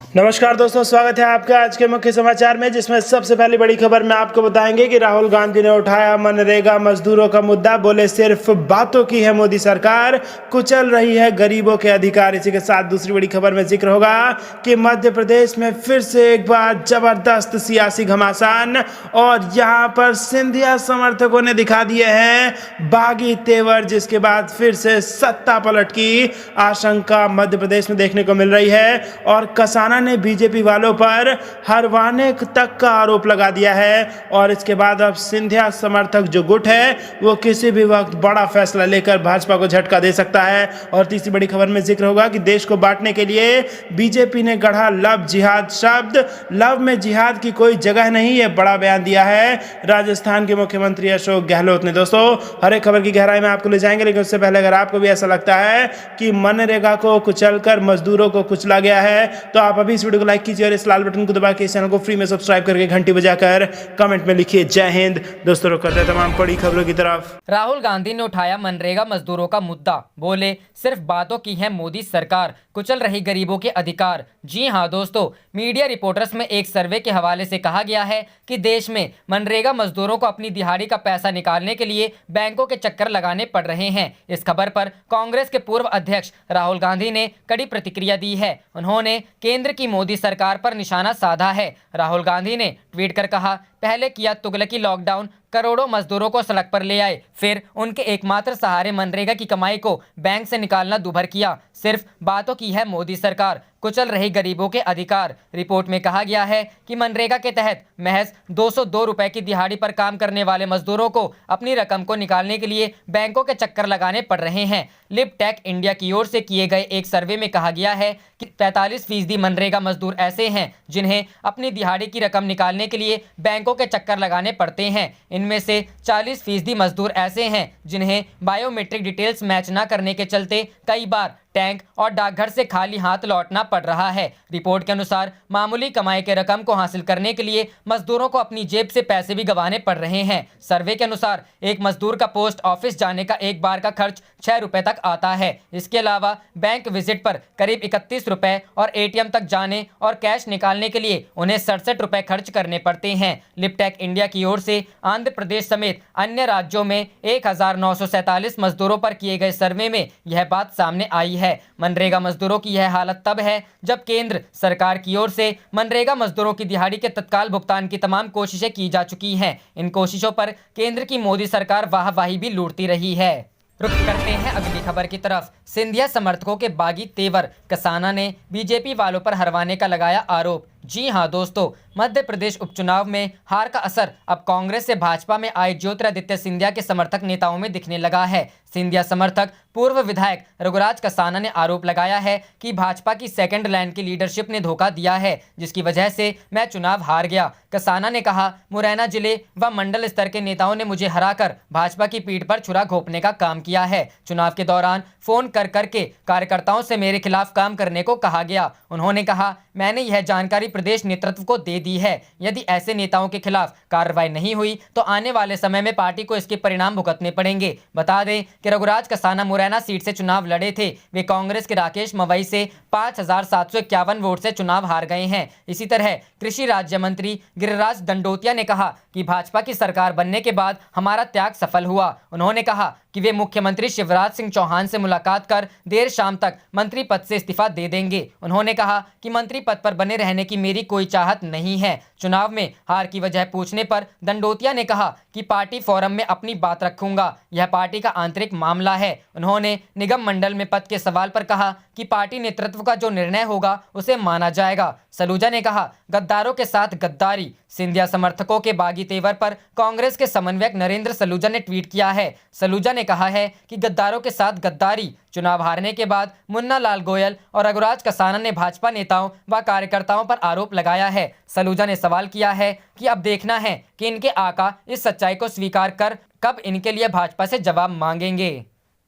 नमस्कार दोस्तों, स्वागत है आपका आज के मुख्य समाचार में, जिसमें सबसे पहली बड़ी खबर में आपको बताएंगे कि राहुल गांधी ने उठाया मनरेगा मजदूरों का मुद्दा। बोले सिर्फ बातों की है मोदी सरकार, कुचल रही है गरीबों के अधिकार। इसी के साथ दूसरी बड़ी खबर में जिक्र होगा कि मध्य प्रदेश में फिर से एक बार जबरदस्त सियासी घमासान और यहां पर सिंधिया समर्थकों ने दिखा दिए हैं बागी तेवर, जिसके बाद फिर से सत्ता पलट की आशंका मध्य प्रदेश में देखने को मिल रही है। और कसाना ने बीजेपी वालों पर हरवाने तक का आरोप लगा दिया है और इसके बाद अब सिंधिया समर्थक जो गुट है वो किसी भी वक्त बड़ा फैसला लेकर भाजपा को झटका दे सकता है। और तीसरी बड़ी खबर में जिक्र होगा कि देश को बांटने के लिए बीजेपी ने गढ़ा लव जिहाद शब्द। लव में जिहाद की कोई जगह नहीं, ये बड़ा बयान दिया है राजस्थान के मुख्यमंत्री अशोक गहलोत ने। दोस्तों, हर एक खबर की गहराई में आपको ले जाएंगे, लेकिन उससे पहले अगर आपको भी ऐसा लगता है कि मनरेगा को कुचलकर मजदूरों को कुचला गया है तो आप अभी इस वीडियो को लाइक कीजिए और इस लाल बटन को दबा के इस चैनल को फ्री में सब्सक्राइब करके घंटी बजाकर कमेंट में लिखिए जय हिंद। दोस्तों, रुक करते हैं तमाम बड़ी खबरों की तरफ। राहुल गांधी ने उठाया मनरेगा मजदूरों का मुद्दा। बोले सिर्फ बातों की है मोदी सरकार, कुचल रही गरीबों के अधिकार। जी हां दोस्तों, मीडिया रिपोर्टर्स में एक सर्वे के हवाले से कहा गया है कि देश में मनरेगा मजदूरों को अपनी दिहाड़ी का पैसा निकालने के लिए बैंकों के चक्कर लगाने पड़ रहे हैं। इस खबर पर कांग्रेस के पूर्व अध्यक्ष राहुल गांधी ने कड़ी प्रतिक्रिया दी है। उन्होंने केंद्र की मोदी सरकार पर निशाना साधा है। राहुल गांधी ने ट्वीट कर कहा, पहले किया तुगलकी लॉकडाउन, करोड़ों मजदूरों को सड़क पर ले आए, फिर उनके एकमात्र सहारे मनरेगा की कमाई को बैंक से निकालना दूभर किया। सिर्फ बातों की है मोदी सरकार, कुचल रही गरीबों के अधिकार। रिपोर्ट में कहा गया है कि मनरेगा के तहत महज 202 रुपए की दिहाड़ी पर काम करने वाले मजदूरों को अपनी रकम को निकालने के लिए बैंकों के चक्कर लगाने पड़ रहे हैं। लिपटेक इंडिया की ओर से किए गए एक सर्वे में कहा गया है कि 45% मनरेगा मजदूर ऐसे हैं जिन्हें अपनी दिहाड़ी की रकम निकालने के लिए बैंकों के चक्कर लगाने पड़ते हैं। इनमें से 40% मजदूर ऐसे हैं जिन्हें बायोमेट्रिक डिटेल्स मैच न करने के चलते कई बार टैंक और डाकघर से खाली हाथ लौटना पड़ रहा है। रिपोर्ट के अनुसार मामूली कमाई के रकम को हासिल करने के लिए मजदूरों को अपनी जेब से पैसे भी गंवाने पड़ रहे हैं। सर्वे के अनुसार एक मजदूर का पोस्ट ऑफिस जाने का एक बार का खर्च 6 रुपए तक आता है। इसके अलावा बैंक विजिट पर करीब 31 रुपए और एटीएम तक जाने और कैश निकालने के लिए उन्हें 67 रुपए खर्च करने पड़ते हैं। लिपटेक इंडिया की ओर से आंध्र प्रदेश समेत अन्य राज्यों में 1947 मजदूरों पर किए गए सर्वे में यह बात सामने आई है। मनरेगा मजदूरों की यह हालत तब है जब केंद्र सरकार की ओर से मनरेगा मजदूरों की दिहाड़ी के तत्काल भुगतान की तमाम कोशिशें की जा चुकी हैं। इन कोशिशों पर केंद्र की मोदी सरकार वाहवाही भी लूटती रही है। रुक करते हैं अगली खबर की तरफ। सिंधिया समर्थकों के बागी तेवर, कसाना ने बीजेपी वालों पर हरवाने का लगाया आरोप। जी हां दोस्तों, मध्य प्रदेश उपचुनाव में हार का असर अब कांग्रेस से भाजपा में आए ज्योतिरादित्य सिंधिया के समर्थक नेताओं में दिखने लगा है। सिंधिया समर्थक पूर्व विधायक रघुराज कसाना ने आरोप लगाया है कि भाजपा की सेकंड लाइन की लीडरशिप ने धोखा दिया है, जिसकी वजह से मैं चुनाव हार गया। कसाना ने कहा, मुरैना जिले व मंडल स्तर के नेताओं ने मुझे हराकर भाजपा की पीठ पर छुरा घोंपने का काम किया है। चुनाव के दौरान फोन कर करके कार्यकर्ताओं से मेरे खिलाफ काम करने को कहा गया। उन्होंने कहा, मैंने यह जानकारी प्रदेश नेतृत्व को दे दी है। यदि ऐसे नेताओं के खिलाफ कार्रवाई नहीं हुई तो आने वाले समय में पार्टी को इसके परिणाम भुगतने पड़ेंगे। बता दें कि रघुराज कसाना मुरैना सीट से चुनाव लड़े थे। वे कांग्रेस के राकेश मवई से 5751 वोट से चुनाव हार गए हैं। इसी तरह कृषि राज्य मंत्री गिरिराज दंडोतिया ने कहा कि भाजपा की सरकार बनने के बाद हमारा त्याग सफल हुआ। उन्होंने कहा कि वे मुख्यमंत्री शिवराज सिंह चौहान से मुलाकात कर देर शाम तक मंत्री पद से इस्तीफा दे देंगे। उन्होंने कहा कि मंत्री पद पर बने रहने की मेरी कोई चाहत नहीं है। चुनाव में हार की वजह पूछने पर दंडोतिया ने कहा कि पार्टी फोरम में अपनी बात रखूंगा, यह पार्टी का आंतरिक मामला है। उन्होंने निगम मंडल में पद के सवाल पर कहा कि पार्टी नेतृत्व का जो निर्णय होगा उसे माना जाएगा। सलूजा ने कहा, गद्दारों के साथ गद्दारी। सिंधिया समर्थकों के बागी तेवर पर कांग्रेस के समन्वयक नरेंद्र सलूजा ने ट्वीट किया है। सलूजा ने कहा है कि गद्दारों के साथ गद्दारी। चुनाव हारने के बाद मुन्ना लाल गोयल और रघुराज कसाना ने भाजपा नेताओं व कार्यकर्ताओं पर आरोप लगाया है। सलूजा ने सवाल किया है कि अब देखना है कि इनके आका इस सच्चाई को स्वीकार कर कब इनके लिए भाजपा से जवाब मांगेंगे।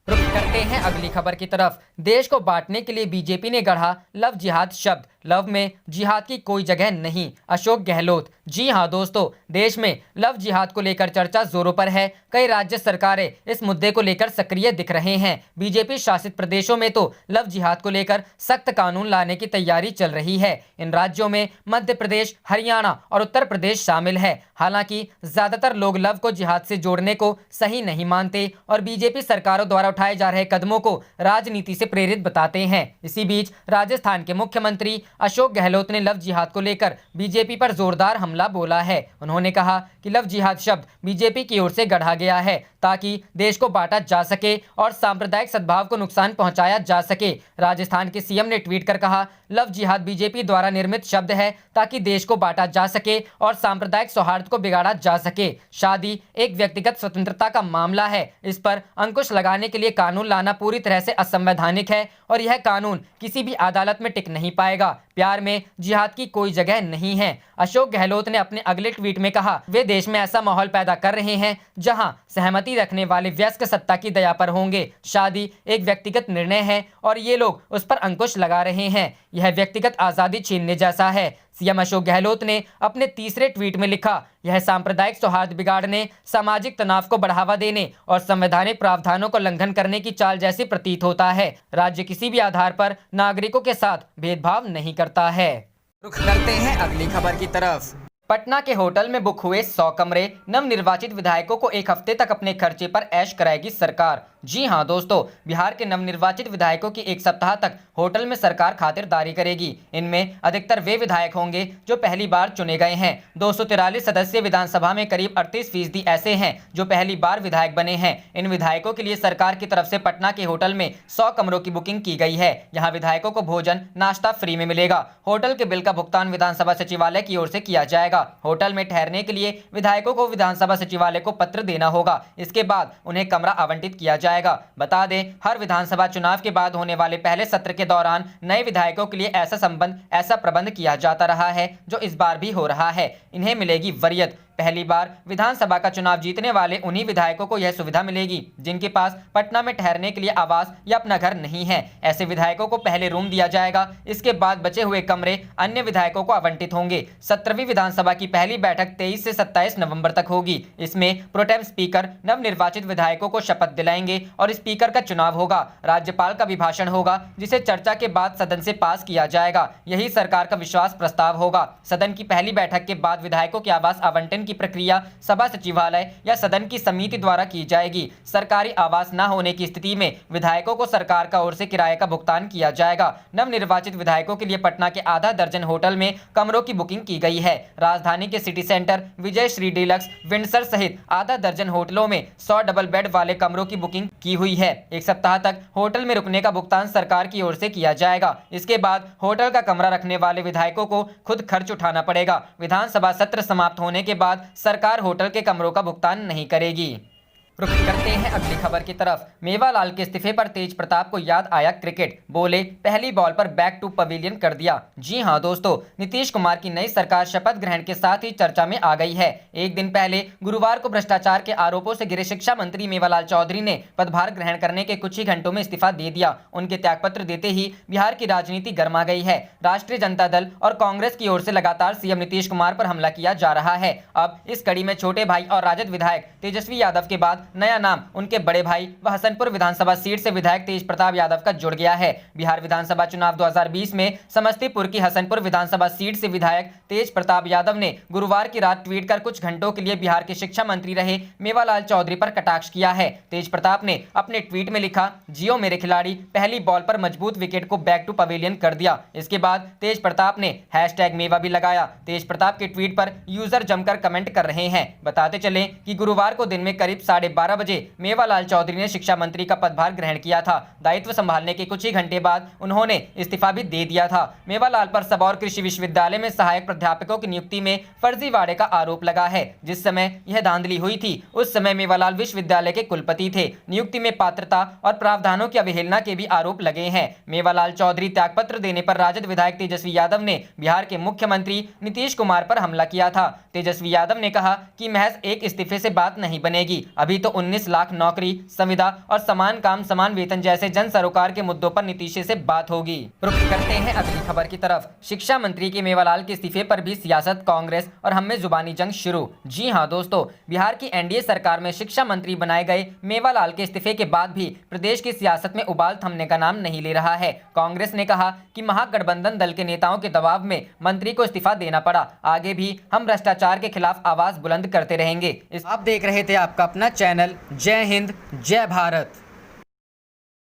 रुक करते हैं अगली खबर की तरफ। देश को बांटने के लिए बीजेपी ने गढ़ा लव जिहाद शब्द। लव में जिहाद की कोई जगह नहीं, अशोक गहलोत। जी हां दोस्तों, देश में लव जिहाद को लेकर चर्चा जोरों पर है। कई राज्य सरकारें इस मुद्दे को लेकर सक्रिय दिख रहे हैं। बीजेपी शासित प्रदेशों में तो लव जिहाद को लेकर सख्त कानून लाने की तैयारी चल रही है। इन राज्यों में मध्य प्रदेश, हरियाणा और उत्तर प्रदेश शामिल है। हालांकि ज्यादातर लोग लव को जिहाद से जोड़ने को सही नहीं मानते और बीजेपी सरकारों द्वारा उठाए जा रहे कदमों को राजनीति से प्रेरित बताते हैं। इसी बीच राजस्थान के मुख्यमंत्री अशोक गहलोत ने लव जिहाद को लेकर बीजेपी पर जोरदार हमला बोला है। उन्होंने कहा कि लव जिहाद शब्द बीजेपी की ओर से गढ़ा गया है ताकि देश को बांटा जा सके और सांप्रदायिक सद्भाव को नुकसान पहुंचाया जा सके। राजस्थान के सीएम ने ट्वीट कर कहा, लव जिहाद बीजेपी द्वारा निर्मित शब्द है ताकि देश को बांटा जा सके और सांप्रदायिक सौहार्द को बिगाड़ा जा सके। शादी एक व्यक्तिगत स्वतंत्रता का मामला है, इस पर अंकुश लगाने के लिए कानून लाना पूरी तरह से असंवैधानिक है और यह कानून किसी भी अदालत में टिक नहीं पाएगा। प्यार में जिहाद की कोई जगह नहीं है। अशोक गहलोत ने अपने अगले ट्वीट में कहा, वे देश में ऐसा माहौल पैदा कर रहे हैं जहां सहमति रखने वाले वयस्क सत्ता की दया पर होंगे। शादी एक व्यक्तिगत निर्णय है और ये लोग उस पर अंकुश लगा रहे हैं। यह व्यक्तिगत आजादी छीनने जैसा है। सीएम अशोक गहलोत ने अपने तीसरे ट्वीट में लिखा, यह सांप्रदायिक सौहार्द बिगाड़ने, सामाजिक तनाव को बढ़ावा देने और संवैधानिक प्रावधानों का उल्लंघन करने की चाल जैसी प्रतीत होता है। राज्य किसी भी आधार पर नागरिकों के साथ भेदभाव नहीं करता है। रुख करते हैं अगली खबर की तरफ। पटना के होटल में बुक हुए 100 कमरे, नवनिर्वाचित विधायकों को एक हफ्ते तक अपने खर्चे पर ऐश कराएगी सरकार। जी हां दोस्तों, बिहार के नवनिर्वाचित विधायकों की एक सप्ताह तक होटल में सरकार खातिरदारी करेगी। इनमें अधिकतर वे विधायक होंगे जो पहली बार चुने गए हैं। 243 सदस्यीय विधानसभा में करीब 38% ऐसे हैं जो पहली बार विधायक बने हैं। इन विधायकों के लिए सरकार की तरफ से पटना के होटल में 100 कमरों की बुकिंग की गई है। यहाँ विधायकों को भोजन नाश्ता फ्री में मिलेगा। होटल के बिल का भुगतान विधानसभा सचिवालय की ओर से किया जाएगा। होटल में ठहरने के लिए विधायकों को विधानसभा सचिवालय को पत्र देना होगा। इसके बाद उन्हें कमरा आवंटित किया जाएगा। बता दें, हर विधानसभा चुनाव के बाद होने वाले पहले सत्र के दौरान नए विधायकों के लिए ऐसा प्रबंध किया जाता रहा है जो इस बार भी हो रहा है। इन्हें मिलेगी वरीयत। पहली बार विधानसभा का चुनाव जीतने वाले उन्हीं विधायकों को यह सुविधा मिलेगी जिनके पास पटना में ठहरने के लिए आवास या अपना घर नहीं है। ऐसे विधायकों को पहले रूम दिया जाएगा। इसके बाद बचे हुए कमरे अन्य विधायकों को आवंटित होंगे। 17वीं विधानसभा की पहली बैठक 23 से 27 नवंबर तक होगी। इसमें प्रोटेम स्पीकर नवनिर्वाचित विधायकों को शपथ दिलाएंगे और स्पीकर का चुनाव होगा। राज्यपाल का अभिभाषण होगा जिसे चर्चा के बाद सदन से पास किया जाएगा। यही सरकार का विश्वास प्रस्ताव होगा। सदन की पहली बैठक के बाद विधायकों के आवास आवंटन की प्रक्रिया सभा सचिवालय या सदन की समिति द्वारा की जाएगी। सरकारी आवास न होने की स्थिति में विधायकों को सरकार का ओर से किराए का भुगतान किया जाएगा। नवनिर्वाचित विधायकों के लिए पटना के आधा दर्जन होटल में कमरों की बुकिंग की गई है। राजधानी के सिटी सेंटर, विजय श्री डीलक्स, विंडसर सहित आधा दर्जन होटलों में 100 डबल बेड वाले कमरों की बुकिंग की हुई है। एक सप्ताह तक होटल में रुकने का भुगतान सरकार की ओर से किया जाएगा। इसके बाद होटल का कमरा रखने वाले विधायकों को खुद खर्च उठाना पड़ेगा। विधानसभा सत्र समाप्त होने के बाद सरकार होटल के कमरों का भुगतान नहीं करेगी। रुख करते हैं अगली खबर की तरफ। मेवालाल के इस्तीफे पर तेज प्रताप को याद आया क्रिकेट, बोले पहली बॉल पर बैक टू पवेलियन कर दिया। जी हां दोस्तों, नीतीश कुमार की नई सरकार शपथ ग्रहण के साथ ही चर्चा में आ गई है। एक दिन पहले गुरुवार को भ्रष्टाचार के आरोपों से घिरे शिक्षा मंत्री मेवालाल चौधरी ने पदभार ग्रहण करने के कुछ ही घंटों में इस्तीफा दे दिया। उनके त्यागपत्र देते ही बिहार की राजनीति गर्मा गई है। राष्ट्रीय जनता दल और कांग्रेस की ओर से लगातार सीएम नीतीश कुमार पर हमला किया जा रहा है। अब इस कड़ी में छोटे भाई और राजद विधायक तेजस्वी यादव के बाद नया नाम उनके बड़े भाई व हसनपुर विधानसभा सीट से विधायक तेज प्रताप यादव का जुड़ गया है। बिहार विधानसभा चुनाव 2020 में समस्तीपुर की हसनपुर विधानसभा सीट से विधायक तेज प्रताप यादव ने गुरुवार की रात ट्वीट कर कुछ घंटों के लिए बिहार के शिक्षा मंत्री रहे मेवालाल चौधरी पर कटाक्ष किया है। तेज प्रताप ने अपने ट्वीट में लिखा, जियो मेरे खिलाड़ी, पहली बॉल पर मजबूत विकेट को बैक टू पवेलियन कर दिया। इसके बाद तेज प्रताप ने #मेवा भी लगाया। तेज प्रताप के ट्वीट पर यूजर जमकर कमेंट कर रहे हैं। बताते चले कि गुरुवार को दिन में करीब 12:30 बजे मेवालाल चौधरी ने शिक्षा मंत्री का पदभार ग्रहण किया था। दायित्व संभालने के कुछ ही घंटे बाद उन्होंने इस्तीफा भी दे दिया था। मेवालाल पर सबौर कृषि विश्वविद्यालय में सहायक प्राध्यापकों की नियुक्ति में फर्जीवाड़े का आरोप लगा है। जिस समय यह धांधली हुई थी उस समय मेवालाल विश्वविद्यालय के कुलपति थे। नियुक्ति में पात्रता और प्रावधानों की अवहेलना के भी आरोप लगे हैं। मेवालाल चौधरी त्यागपत्र देने पर राजद विधायक तेजस्वी यादव ने बिहार के मुख्यमंत्री नीतीश कुमार पर हमला किया था। तेजस्वी यादव ने कहा कि महज एक इस्तीफे से बात नहीं बनेगी, अभी तो 19 लाख नौकरी, संविदा और समान काम समान वेतन जैसे जन सरोकार के मुद्दों पर नीतीश से बात होगी। रुक करते हैं अगली खबर की तरफ। शिक्षा मंत्री के मेवालाल के इस्तीफे पर भी सियासत, कांग्रेस और हम में जुबानी जंग शुरू। जी हां दोस्तों, बिहार की एनडीए सरकार में शिक्षा मंत्री बनाए गए मेवालाल के इस्तीफे के बाद भी प्रदेश की सियासत में उबाल थमने का नाम नहीं ले रहा है। कांग्रेस ने कहा कि महागठबंधन दल के नेताओं के दबाव में मंत्री को इस्तीफा देना पड़ा। आगे भी हम भ्रष्टाचार के खिलाफ आवाज बुलंद करते रहेंगे। आप देख रहे थे आपका अपना चैनल जय हिंद जय भारत।